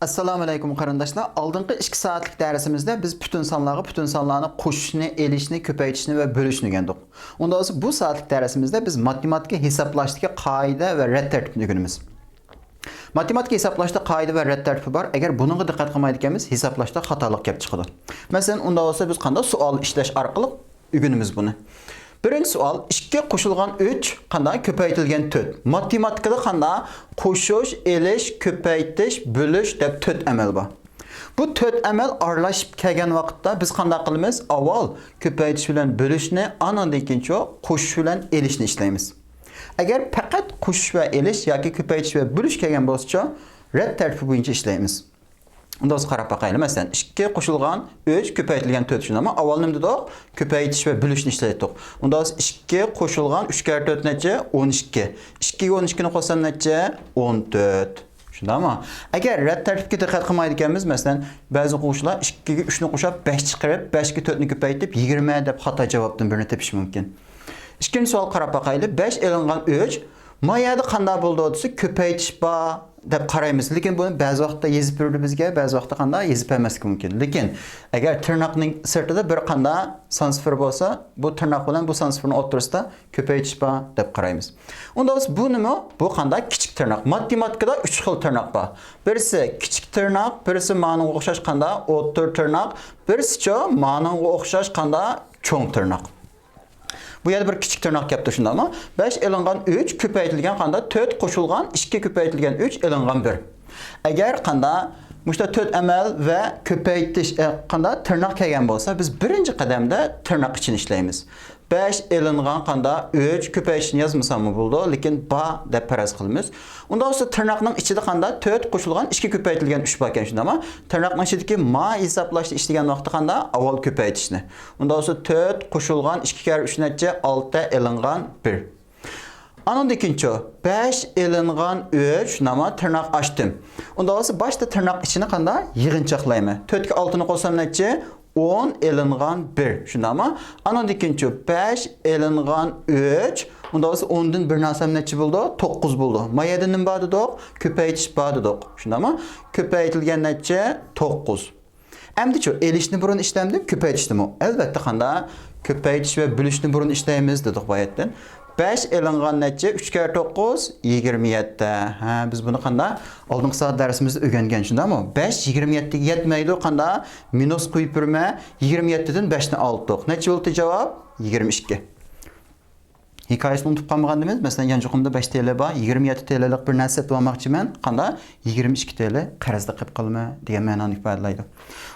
Assalamu alaykum qarindoshlar. Oldingi 2 soatlik darsimizda biz bütün sonlarni qo'shishni, elishni, ko'paytirishni va bo'lishni o'rgandik. Unda bu soatlik darsimizda biz matematika hisoblashdagi qoida va rad tartibini o'rganamiz. Matematika hisoblashda qoida va rad tartibi bor. Agar buningga diqqat qilmaydiganmiz, hisoblashda xatolik kelib chiqadi. Masalan, unda biz qanday savol ishlash orqali o'rganamiz buni. Birinchi savol 2 qo'shilgan 3 qanday ko'paytirilgan 4. Matematikada qanday qo'shish, elish, ko'paytirish, bo'lish deb 4 amal bor. Bu 4 amal aralashib kelgan vaqtda biz qanday qilamiz? Avval ko'paytirish bilan bo'lishni, andan keyin qo'shish bilan elishni ishlaymiz. Agar faqat qo'shish va elish yoki ko'paytirish va bo'lish kelgan bo'lsa, rad tartibi bo'yicha ishlaymiz. Unda qarab bakayım. Mesela 2 qo'shilgan 3 ko'paytirilgan 4 shunday ama avval nima dedik? Ko'paytirish va bo'lishni ishlaydik. Unda 2 qo'shilgan 3 kar 4 necha? 12. 2 ga 12 ni qo'shsam necha? 14. Shundaymi? Agar rad tartibga diqqat qilmaydiganmiz, masalan, ba'zi o'quvchilar 2 ga 3 ni qo'shib 5 chiqarib, 5 ga 4 ni ko'paytirib 20 deb xato javobdan birini tepish mumkin. Ikkinchi savol qarab bakaylik. 5 elingan 3 mayada qanday bo'ldi desa ko'paytirish bor deb qaraymiz. Lekin buni ba'zi vaqtda yezib berdi bizga, ba'zi vaqtda qanday yezib bermasligi mumkin. Lekin agar tirnoqning sirtida bir qanday son sifir bo'lsa, bu tirnoq bilan bu son sifirning o'rtasida ko'paytirish bor deb qaraymiz. Unda bu nima? Bu qanday kichik tirnoq. Matematikada 3 xil tirnoq bor. Birisi kichik tirnoq, birisi ma'noga o'xshash qanday o'rta tirnoq, birisi ma'noga o'xshash qanday cho'ng tirnoq. Bu yerda bir kichik tirnoq kelibdi shunda ama 5 elingan 3 ko'paytirilgan qanda 4 qo'shilgan 2 ko'paytirilgan 3 elingan 1. Agar qanda mushta 4 amal va ko'paytirish qanda tirnoq kelgan bo'lsa, biz birinchi qadamda tirnoq için ishlaymiz. 5 elingan qanda 3 ko'payishni yozmasam mı bo'ldi, lekin ba deb faraz qilamiz. Unda o'sha tirnoqning ichida qanda 4 qo'shilgan 2 ko'paytirilgan 3 bor ekan shunda ama tirnoqning ichidagi ma hisoblashni ishlagan vaqtda qanda avval ko'paytirishni. Unda o'sha 4 qo'shilgan 2 kar 3 necha 6 elingan 1. Anın ikinci 5 elingan 3 nama tırnak açtım. Onda olsa başta tırnak içine qanda yığınçaqlayma. 4 ga 6 ni qo'shsam necha? 10 elingan 1. Shunda ama anın ikinci 5 elingan 3. Onda olsa 10'dan 1 nasam necha bo'ldi? 9 bo'ldi. Mayada nima bor dedik? Ko'paytirish bor dedik. Shunda ama ko'paytirilgan necha? 9. Endi-chi, elishni burun ishlamdim, ko'paytishdimi? Albatta qanda ko'paytirish va bo'lishni burun ishlaymiz dedik bu yerdan. 5 elingan necha? 3 kar 9 27. Ha, biz bunu qanda oldingi soat darsimizda o'rgangan shundami? 5 27 ga yetmaydi, qanda minus qo'yib turma, 27 dan 5 ni oldik. Necha bo'ldi javob? 22. Hikoyasini unutib qolmaganimiz, masalan, yanjuqimda 5 TL bor, 27 TL'lik bir narsa sotib olmoqchiman, qanda 22 TL qarzda qilib qolma degan ma'noni ifodalaydi.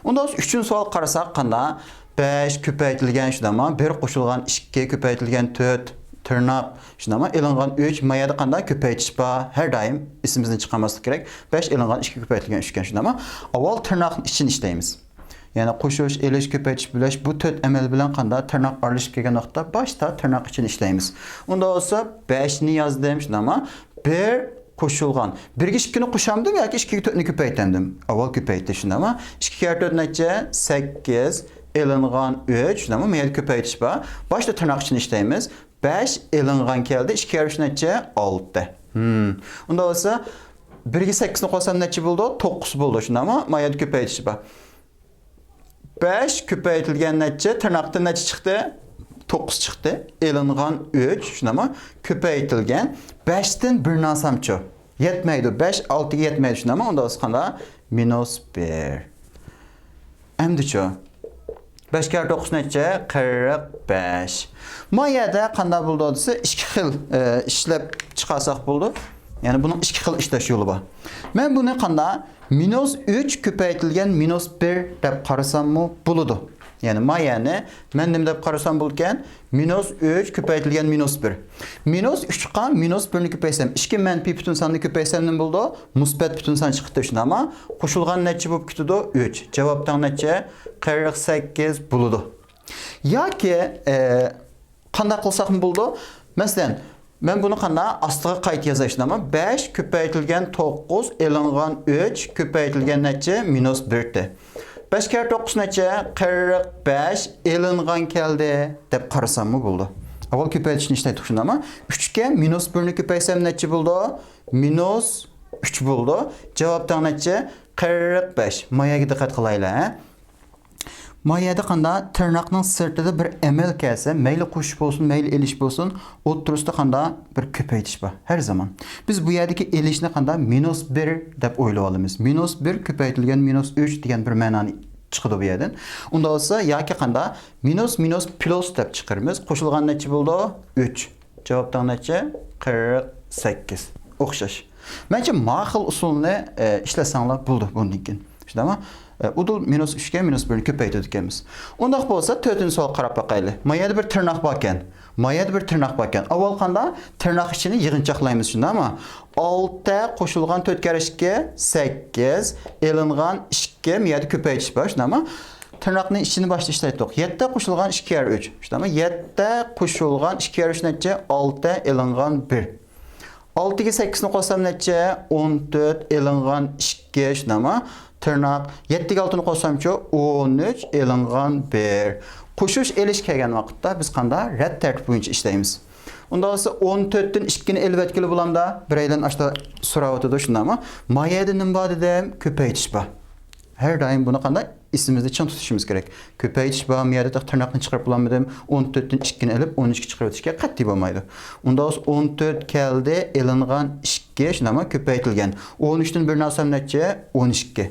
Unda 3-chi savol qarasak, qanda 5 ko'paytirilgan shundami? 1 qo'shilgan 2 ko'paytirilgan 4 tırnaq shundami? Elingan 3 mayada qanday ko'paytirish bor. Har doim ismimizdan chiqarmaslik kerak. 5 elingan 2 ko'paytirilgan 3 ekan shundami? Avval tırnaqning için ishlaymiz. Yani qo'shish, elish, ko'paytirish, bo'lash bu 4 amal bilan qanday tırnaq aralashib kelgan vaqtda boshda tırnaq için ishlaymiz. Unda olsa 5 ni yozdim shundami? 1 qo'shilgan 1 ga 2 ni qo'shamdim yoki 2 ga 4 ni ko'paytamdim. Avval ko'paytirish shundami? 2 kar 4 necha? 8 elingan 3 shundami? Mayada ko'paytirish bor. Boshda tırnaq için ishlaymiz. 5 elingan keldi. 2 kar 3 necha? 6. Unda olsa 1 ga 8 ni qo'shsam necha bo'ldi? 9 bo'ldi shundami? Mayada ko'paytirish bor. 5 ko'paytirilgan necha? Tırnaqdan necha chiqdi? 9 chiqdi. Elingan 3 shundami? Ko'paytirilgan 5 dan 1 nasamchi. Yetmaydi. 5 6 ga yetmaydi shundami? Unda olsa qanda minus 1. Endi-chi 5 kar 9 necha? 45. Mayada qanday bo'ldi desa 2 xil ishlab chiqarsak bo'ldi. Yani bunun 2 xil ishlash yo'li bor. Men buni qanday minus 3 ko'paytirilgan minus 1 deb qarasammi bo'ladi. Yani mayani men nima deb qarasam bo'lgan? Minus 3 ko'paytirilgan minus 1. Minus 3 qa minus 1 ni ko'paysam, 2 manfiy butun sonni ko'paysam nima bo'ldi? Musbat butun son chiqdi shunda ama qo'shilgan necha bo'lib ketdi? 3. Javobdan necha? 48 bo'ladi. Yoki qanday qilsak mı bo'ldi? Masalan, men buni qanday ostiga qayta yozishdim ama 5 ko'paytirilgan 9 elingan 3 ko'paytirilgan necha? Minus 1 de. 5 kar 9 necha? 45 elingan keldi deb qarasam mı bo'ldi? Avval ko'paytirishni ishlaydik shunda ama 3 ga minus 1 ni ko'paysam necha bo'ldi? Minus 3 bo'ldi. Javobdan necha? 45. Mayaga diqqat qilaylik. Mayada qanda tırnaqның sırtida bir emel kelse, meyli qo'shish bo'lsin, meyli elish bo'lsin, o'ttirisida qanda bir ko'paytish bor har zaman. Biz bu yerdagi elishni qanda -1 deb o'ylab olamiz. -1 ko'paytirilgan -3 degan bir ma'noni chiqadi bu yerdan. Unda olsa yoki qanda minus plus deb chiqaramiz. Qo'shilgan necha bo'ldi? 3. Javobdan necha? 48. O'xshash. Menimcha ma'qul usulni ishlasanglar bo'ldi bundan keyin. Shundami? Udul -3 ga -1 ko'paytirdik ekanmiz. Undaq bo'lsa 4-savol qarab boqaylik. Mayada bir tirnoq bor ekan. Mayada bir tirnoq bor ekan. Avval qanda tirnoq ichini yig'inchoqlaymiz, shundami? 6 qo'shilgan 4 kar 2 8 elingan 2 miyada ko'paytish bor, shundami? Tırnaqning içini başta ishlaydik. 7 qo'shilgan 2 kar 3, shundami? 7 qo'shilgan 2 kar 3 necha? 6 elingan 1. 6 ga 8 ni qo'shsam necha? 14 elingan 2, shundami? Tırnaq 7 ga 6 ni qo'shsamchi 13 elingan 1. Qo'shish elish kelgan vaqtda biz qanday rad tartib bo'yicha ishlaymiz. Unda olsa 14 dan 2 ni elib etkili bo'lamda biraylan ashta so'rab o'tadi shundami? Mayada nima bor dedim? Ko'paytish bor. Her daim bunu qanday isimizde çın tutuşumuz gerek. Ko'paytish bor, miyada tırnaqni chiqarib bo'lmadim. 14 dan 2 ni elib 13 chiqarib o'tishga qat'iy bo'lmaydi. Unda 14 keldi, elingan 2, shunami ko'paytirilgan. 13 dan 1 ni olsam necha? 12.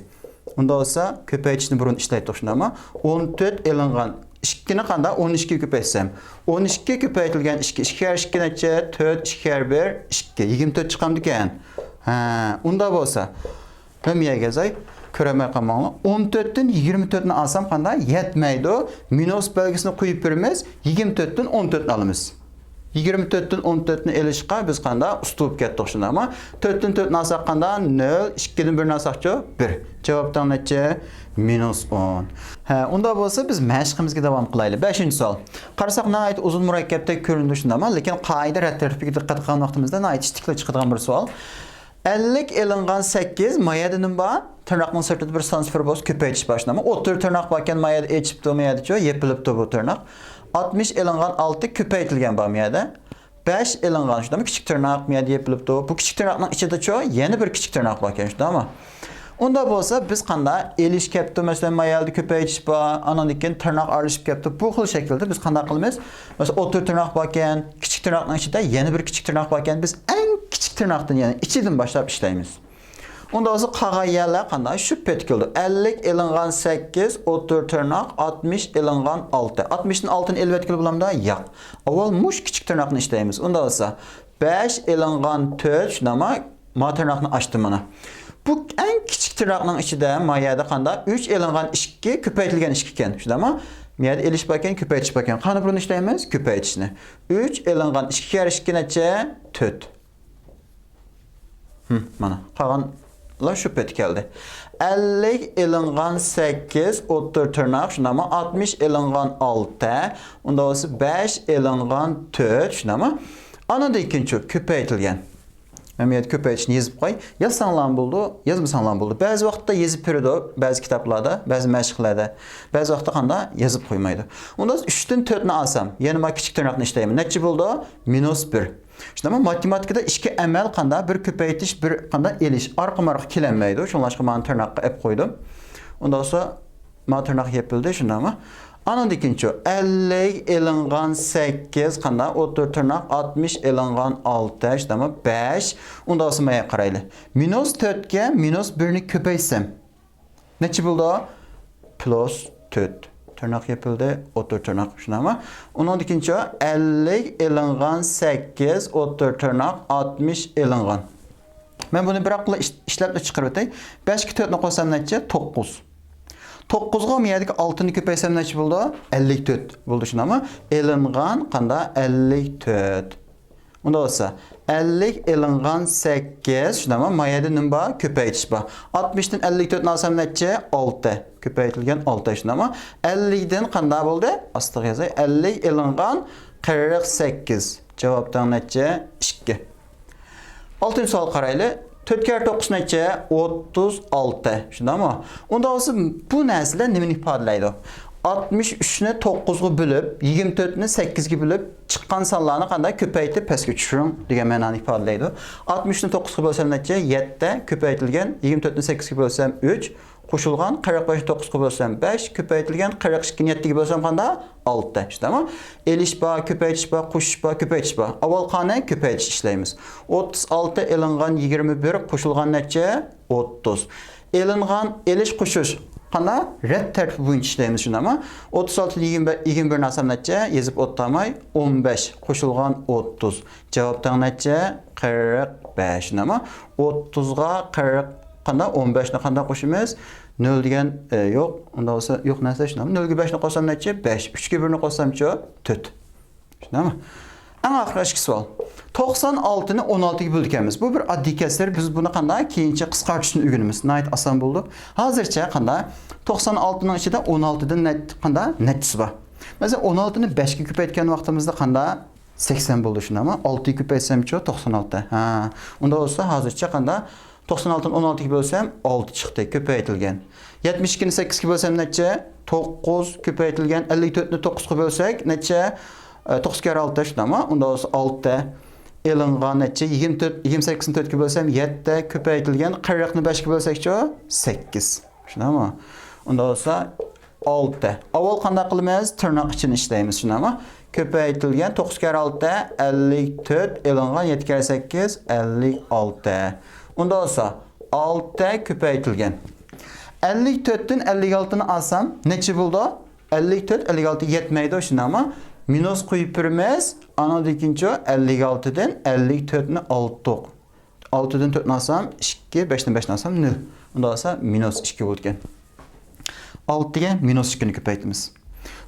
Unda olsa ko'paytishni burun ishlaydik shundami? 14 elingan 2 ni qanday 12 ga ko'paytsam? 12 ko'paytirilgan 2, 2 kar 2 necha? 4, 2 kar 1, 2. 24 chiqamdi ekan. Ha, unda bo'lsa nima yazay? Ko'ramay qolmanglar. 14 dan 24 ni olsam qanday? Yetmaydi. Minus belgisini qo'yib beramiz. 24 dan 14 ni olamiz. 24 dan 14 ni elishqa biz qanday ustub ketdik shundami? 4 dan 4 ni olsak qanday? 0, 2 dan 1 ni olsakchi 1. Javobdan necha? -10. Ha, unda bo'lsa biz mashqimizga davom qilaylik. 5-savol. Qarasak nihoyat uzun murakkabdek ko'rindi shundami? Lekin qoida rad tartibiga diqqat qilgan vaqtimizda nihoyat ishtiqli chiqadigan bir savol. 50 elingan 8 mayada nima bor? Tırnaqning sirtida bir transfer bo'lsa ko'paytish boshlanma. O'tir tırnaq borkan mayada echibdi, mayada-chi, yepilibdi bu tırnaq. 60 elingan 6 ko'paytirilgan bor miyada. 5 elingan shundami? Kichik tırnaq miyada yepilibdi. Bu kichik tırnaqning ichida-chi, yana bir kichik tırnaq bor ekan, shundami? Unda bo'lsa biz qanday elish kepti, masalan, mayalda ko'paytish bor, andan keyin tırnaq aralashib kepti. Bu xil shaklda biz qanday qilamiz? Masalan, o'tir tırnaq bor ekan, kichik tırnaqning ichida yana bir kichik tırnaq bor ekan, biz eng kichik tırnaqdan, ya'ni ichidan boshlab ishlaymiz. Unda o'zi qolgan yerlar qanday? Shu petkildi. 50 elingan 8, o'tir tırnaq, 60 elingan 6. 60 ni 6 ni elib etkili bo'lamda? Yo'q. Avval mush kichik tırnaqni ishlaymiz. Unda bo'lsa 5 elingan 4, shunami? Ma tırnaqni ochdim mana. Bu en kichik tırnaqning ichida mayada qanday? 3 elingan 2 ko'paytirilgan 2 ekan, shundami? Miyada elish bo'lgan, ko'paytish bo'lgan. Qani buni ishlaymiz? Ko'paytishni. 3 elingan 2 kar 2 necha? 4. Mana qolganlar shu pet keldi. 50 elingan 8 o'tir tırnaq, shundami? 60 elingan 6. Unda bo'lsa 5 elingan 4, shundami? Anada ikkinchi ko'paytirilgan. Məmiyyət köpəyişini yazıb qoy. Yazsanlan buldu, yazmasanlan buldu. Bəzi vaxtda yazıb periodu, bəzi kitablarda, bəzi məşqlərdə, bəzi vaxtda qanda yazıb qoymaydı. Onda 3-dən 4-ni alsam, yəni mən kiçik tırnaqını işləyim. Nəticə buldu? -1. Şimdi matematikada iki əməl qanda bir köpəytiş, bir qanda eliş. Arqa-marqa kelənməydi. Şunlaşqa mən tırnaqqa ep qoydum. Ondan sonra mən tırnaq yapıldı, şundamı? Anın ikinci 50 elingan 8 qanda o'tir tırnaq 60 elingan 6 işlemi 5 onda osmaya qaraylı. -4 ga -1'ni köpəysəm neçə buldu? +4 tırnaq yapıldı o'tir tırnaq şunama. Onun ikinci 50 elingan 8 o'tir tırnaq 60 elingan. Ben bunu bir aqla işləb çıxarıb ötəy. 5 ki 4-ni qoysam neçə? 9. 9'ga miyadik 6'nı köpəysəm neçə buldu? 54 buldu şunama. Elingan qanda 54. Bunda olsa 50 elingan 8 şunama mayada nima bor? Köpəytiş bor. 60'dan 54'ni alsam neçə? 6. Köpəytilgan 6 şunama. 50'den qanda buldu? Astıq yazay. 50 elingan 48. Cavabdan neçə? 2. 6-cı sual qaraylı. 4 kere 9 neçə? 36. Şundamı? Onda olsa bu nəslə niməni ifadələydi? 63 ni 9 ga bölüp, 24 ni 8 ga bölüp çıqqan sonlarni qanday ko'paytirib pastga tushiring degan ma'noni ifodalaydi. 63 ni 9 ga bo'lsam necha? 7, ko'paytirilgan 24 ni 8 ga bo'lsam 3, qo'shilgan 45 ni 9 ga bo'lsam 5, ko'paytirilgan 42 ni 7 ga bo'lsam qanday? 6. İşte elish bor, ko'paytirish bor, qo'shish bor, ko'paytirish bor. Avval qani ko'paytirish ishlaymiz. 36 elingan 21 qo'shilgan necha? 30. Elingan elish qo'shish qana red tartibi bo'yicha ishlaymiz shundami? 36 21 nasam necha? Yezib o'tmay 15 qo'shilgan 30. Javobdan necha? 45 shundami? 30 ga 40 qana 15 ni qanday qo'shimiz? 0 degan yo'q. Unda bo'lsa yo'q narsa shundami? 0 ga 5 ni qo'shsam necha? 5. 3 ga 1 ni qo'shsamchi 4. Shundami? Eng oxirgi savol. 96 ni 16 ga bo'lganmiz. Bu bir oddiy kasr. Biz buni qanday keyincha qisqartirishni o'rganamiz. Nayt oson bo'ldi. Hozircha qanday 96 ning ichida 16 dan qanday nechtisi bor. Masalan 16 ni 5 ga ko'paytgan vaqtimizda qanday 80 bo'ldi shundami? 6 ga ko'paytsamchi 96. Ha. Unda bo'lsa hozircha qanday 96 ni 16 ga bo'lsam 6 chiqdi, ko'paytirilgan. 72 ni 8 ga bo'lsam necha? 9 ko'paytirilgan. 54 ni 9 ga bo'lsak necha? 9 kere 6 şunama, onda olsa 6 elingan neçe, 24, 28 ni 4 ga bo'lsam 7 ko'paytirilgan, 40 ni 5 ga bo'lsak-chi 8. Shunama. Onda olsa 6. Avval qanday qilamiz? Tirnoq ichini ishlaymiz, shunama. Ko'paytirilgan 9 kere 6 54 elingan 7 kere 8 56. Onda olsa 6 ko'paytirilgan. 54 dan 56 ni alsam necha bo'ldi? 54 56 yetmaydi shunama. Minus qo'yib birimiz, ana dekinchi 56 dan 54 ni 6. 6 dan 4 ni olsam 2, 5 dan 5 ni olsam 0. Unda olsa minus 2 bo'lgan. 6 ga minus 2 ni ko'paytamiz.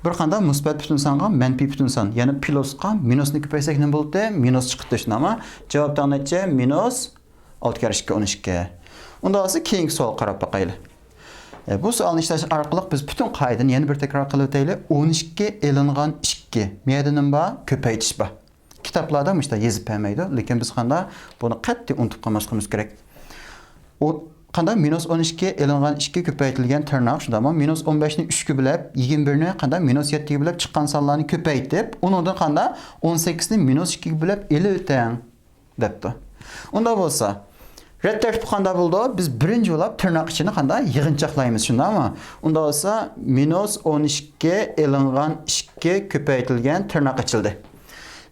Bir qanday musbat butun songa manfiy butun son, ya'ni plusga minusni ko'paysak nima bo'ldi? Minus chiqdi shunami? Javobdan necha? Minus 6 kere 2 12. Unda olsa keyingi savol qarab boqaylik. Bu savolni ishlash orqali biz butun qoidani yana bir takror qilib o'taylik. 12 elingan 2. Me'daning bor, ko'paytirish bor. Kitoblarda işte yezib bermaydi, lekin biz qanday buni qat'iy unutib qolmasligimiz kerak. O qanday minus 12 elingan 2 ko'paytirilgan tirnoq shundami? Minus 15 ni 3 ga bo'lib, 21 ni qanday minus 7 ga bo'lib chiqqan sonlarni ko'paytib, undan qanday 18 ni minus 2 ga bo'lib elib o'tang debdi. Unda bo'lsa red tartib qanday bo'ldi? Biz birinchi bo'lib tirnoq ichini qanday yig'inchoqlaymiz, shundami? Unda bo'lsa minus 12 elingan 2 ko'paytirilgan tirnoq ichildi.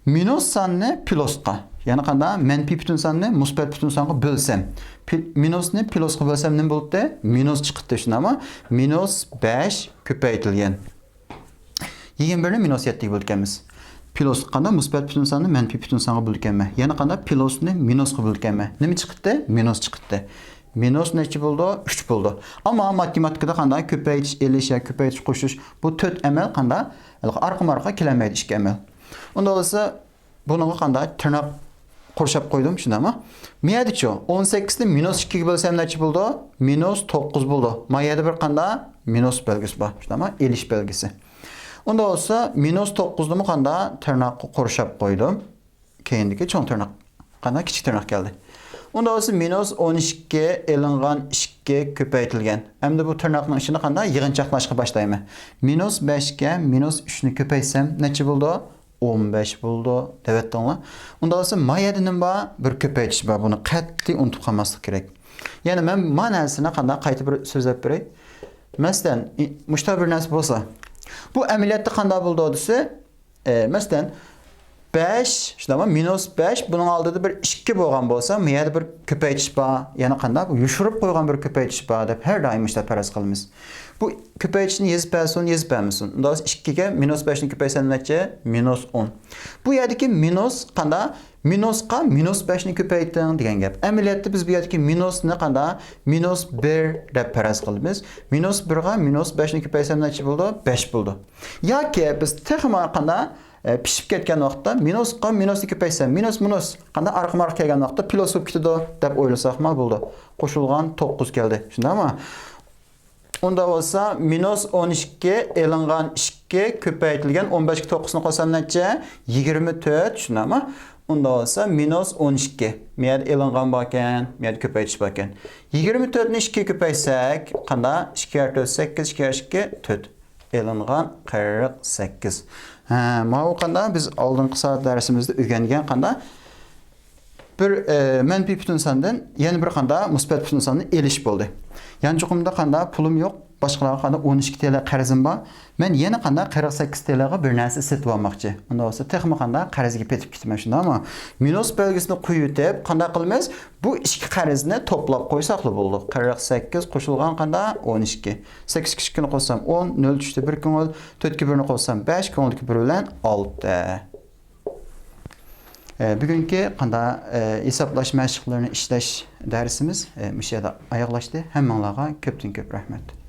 Minus sonni plusga, ya'ni qanday manfiy butun sonni musbat butun songa bo'lsam, minusni plusga bo'lsam nima bo'ldi? Minus chiqdi, shundami? Minus 5 ko'paytirilgan. 21 ni minus 7 ga bo'lganmiz. Plus qanday musbat butun sonni manfiy butun songa bo'lganmi? Yana qanday plusni minusga bo'lganmi? Nima chiqdi? Minus chiqdi. Minus necha bo'ldi? 3 bo'ldi. Ammo matematikada qanday ko'paytirish, elish, ko'paytirish, qo'shish bu 4 amal qanday arqa-marqa kelmaydi 2 amal. Unda bo'lsa bunga qanday tirnoq qurshab qo'ydim, shundami? Miyadichi 18 ni minus 2 ga bo'lsam necha bo'ldi? Minus 9 bo'ldi. Mayada bir qanday minus belgisi bor, shundami? Elish belgisi. Unda olsa minus 9 ni qanday tirnoqqa qurshab qo'ydim. Keyindagi cho'ng tirnoq qanday kichik tirnoq keldi. Unda olsa minus 12 elingan 2 ko'paytirilgan. Hamda bu tirnoqning ichini qanday yig'inchoqlashga boshlayman. Minus 5 ga minus 3 ni ko'paysam necha bo'ldi? 15 bo'ldi. Devetdinglar. Unda olsa mayada nima bor? Bir ko'paytirish bor. Buni qat'iy unutib qolmaslik kerak. Ya'ni men ma'nosini qanday qaytib bir so'zlab beray. Masalan, mushta bir narsa bo'lsa, bu amaliyotda qanday bo'ldi desa, masalan 5, shundami? Minus 5 buning oldida bir 2 bo'lgan bo'lsa, bu yerda bir ko'paytirish bor, yana qanday bu yushirib qo'ygan bir ko'paytirish bor deb har doim ishlab faraz qilamiz. Bu ko'paytirishni yezib bersin. Unda 2 ga minus 5 ni ko'paysam necha? Minus 10. Bu yerdagi minus qanday? Minusga minus 5 ni ko'payting degan gap. Amaliyotda biz bu yerdagi minusni qanday? Minus 1 deb faraz qilamiz. Minus 1 ga minus 5 ni ko'paysam necha bo'ldi? 5 bo'ldi. Yoki biz texnik qanday pishib ketgan vaqtda minusga minusni ko'paysam, minus qanday arqa-marqa kelgan vaqtda plus bo'lib ketadi deb o'ylasak ma bo'ldi. Qo'shilgan 9 keldi. Shundami? Unda bo'lsa minus 12 elingan 2 ko'paytirilgan 15 ga 9 ni qo'shsam necha? 24, shundami? Unda olsa minus 12. Miyada elingan bor ekan, miyada ko'paytirish bor ekan. 24 ni 2 ko'paysak, qanday? 2 kere 4 8, 2 kere 2 4. elingan 48. Mana qanda biz oldingi soat darsimizda o'rgangan qanda bir manfiy butun sondan yana bir qanda musbat butun sonni elish bo'ldi. Yani chuqumda qanda pulim yo'q, boshqalarga qanda 12 TL qarzim bor. Men yana qanda 48 TL ga bir narsa sotib olmoqchi. Unda bo'lsa texmi qanda qarzga petib ketman shunda, ammo minus belgisini qo'yib qanda qilamiz? Bu ikki qarzni to'plab qo'ysaqli bo'ldi. 48 qo'shilgan qanda 12. 8 kichikini qo'shsam 10, 0 tushdi 1 ko'ngil, 4 ga 1ni qo'shsam 5, ko'ngilga 1 bilan 6. Bugungi qanda hisoblash mashqlarini ishlash darsimiz bu yerda oyoqlashdi. Hammanglarga ko'pdan ko'p rahmat.